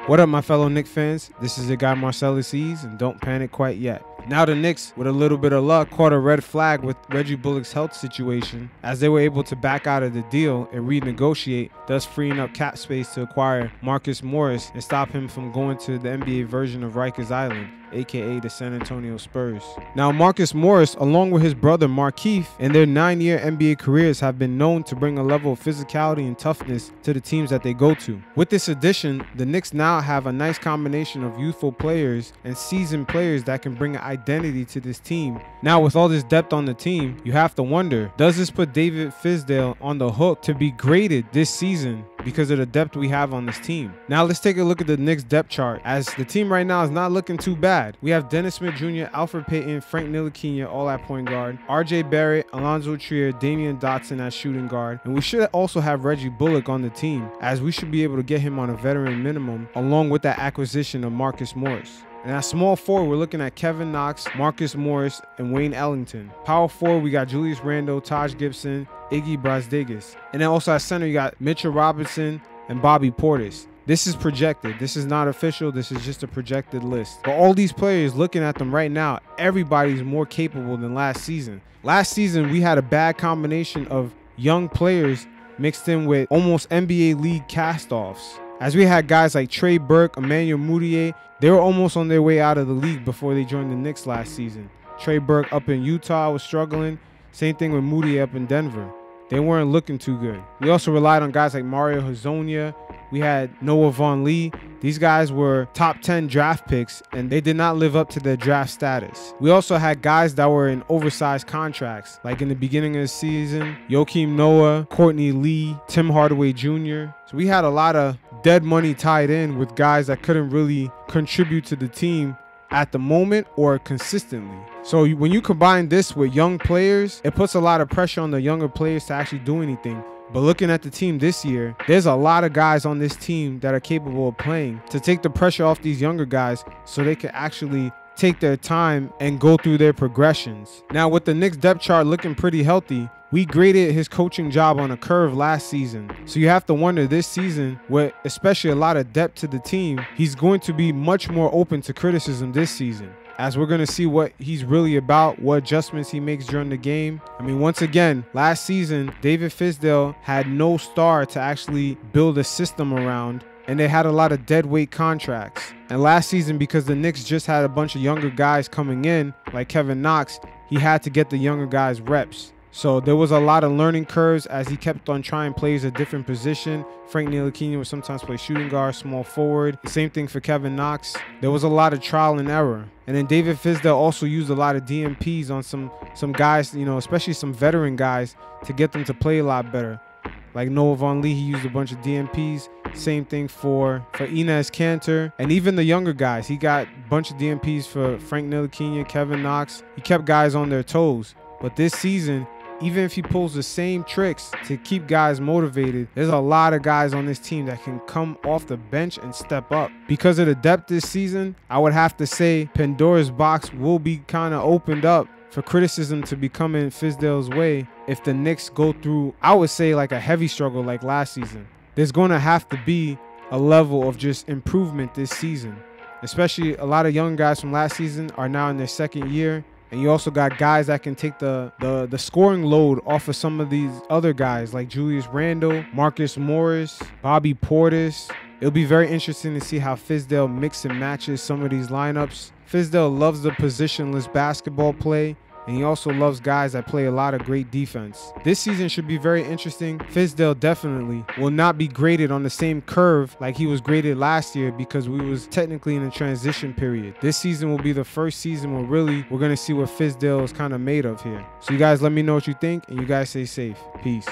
What up, my fellow Knicks fans? This is your guy Marcellus Ease, and don't panic quite yet. Now the Knicks, with a little bit of luck, caught a red flag with Reggie Bullock's health situation, as they were able to back out of the deal and renegotiate, thus freeing up cap space to acquire Marcus Morris and stop him from going to the NBA version of Rikers Island, aka the San Antonio Spurs. Now Marcus Morris, along with his brother Markieff, in their 9-year NBA careers have been known to bring a level of physicality and toughness to the teams that they go to. With this addition, the Knicks now have a nice combination of youthful players and seasoned players that can bring an identity to this team. Now with all this depth on the team, you have to wonder, does this put David Fizdale on the hook to be graded this season because of the depth we have on this team? Now let's take a look at the Knicks depth chart, as the team right now is not looking too bad. We have Dennis Smith Jr., Alfred Payton, Frank Ntilikina all at point guard, RJ Barrett, Alonzo Trier, Damian Dotson at shooting guard, and we should also have Reggie Bullock on the team, as we should be able to get him on a veteran minimum along with that acquisition of Marcus Morris. And at small forward, we're looking at Kevin Knox, Marcus Morris, and Wayne Ellington. Power forward, we got Julius Randle, Taj Gibson, Iggy Brazdeikis. And then also at center, you got Mitchell Robinson and Bobby Portis. This is projected. This is not official. This is just a projected list. But all these players, looking at them right now, everybody's more capable than last season. Last season, we had a bad combination of young players mixed in with almost NBA league cast-offs, as we had guys like Trey Burke, Emmanuel Mudiay. They were almost on their way out of the league before they joined the Knicks last season. Trey Burke up in Utah was struggling. Same thing with Mudiay up in Denver. They weren't looking too good. We also relied on guys like Mario Hezonja. We had Noah Vonleh. These guys were top 10 draft picks, and they did not live up to their draft status. We also had guys that were in oversized contracts, like in the beginning of the season, Joakim Noah, Courtney Lee, Tim Hardaway Jr. So we had a lot of dead money tied in with guys that couldn't really contribute to the team at the moment or consistently. So when you combine this with young players, it puts a lot of pressure on the younger players to actually do anything. But looking at the team this year, there's a lot of guys on this team that are capable of playing to take the pressure off these younger guys so they can actually take their time and go through their progressions. Now with the Knicks depth chart looking pretty healthy, we graded his coaching job on a curve last season. So you have to wonder this season, with especially a lot of depth to the team, he's going to be much more open to criticism this season, as we're going to see what he's really about, what adjustments he makes during the game. I mean, once again, last season, David Fizdale had no star to actually build a system around, and they had a lot of dead weight contracts. And last season, because the Knicks just had a bunch of younger guys coming in, like Kevin Knox, he had to get the younger guys reps. So there was a lot of learning curves as he kept on trying plays a different position. Frank Ntilikina would sometimes play shooting guard, small forward. The same thing for Kevin Knox. There was a lot of trial and error. And then David Fizdale also used a lot of DMPs on some guys, you know, especially some veteran guys, to get them to play a lot better. Like Noah Vonleh, he used a bunch of DMPs. Same thing for Enes Kanter. And even the younger guys, he got a bunch of DMPs for Frank Ntilikina, Kevin Knox. He kept guys on their toes. But this season, even if he pulls the same tricks to keep guys motivated, there's a lot of guys on this team that can come off the bench and step up. Because of the depth this season, I would have to say Pandora's box will be kind of opened up for criticism to be coming Fizdale's way if the Knicks go through, I would say, like a heavy struggle like last season. There's going to have to be a level of just improvement this season. Especially a lot of young guys from last season are now in their second year. And you also got guys that can take the scoring load off of some of these other guys like Julius Randle, Marcus Morris, Bobby Portis. It'll be very interesting to see how Fizdale mix and matches some of these lineups. Fizdale loves the positionless basketball play, and he also loves guys that play a lot of great defense. This season should be very interesting. Fizdale definitely will not be graded on the same curve like he was graded last year, because we was technically in a transition period. This season will be the first season where really we're going to see what Fizdale is kind of made of here. So you guys let me know what you think, and you guys stay safe. Peace.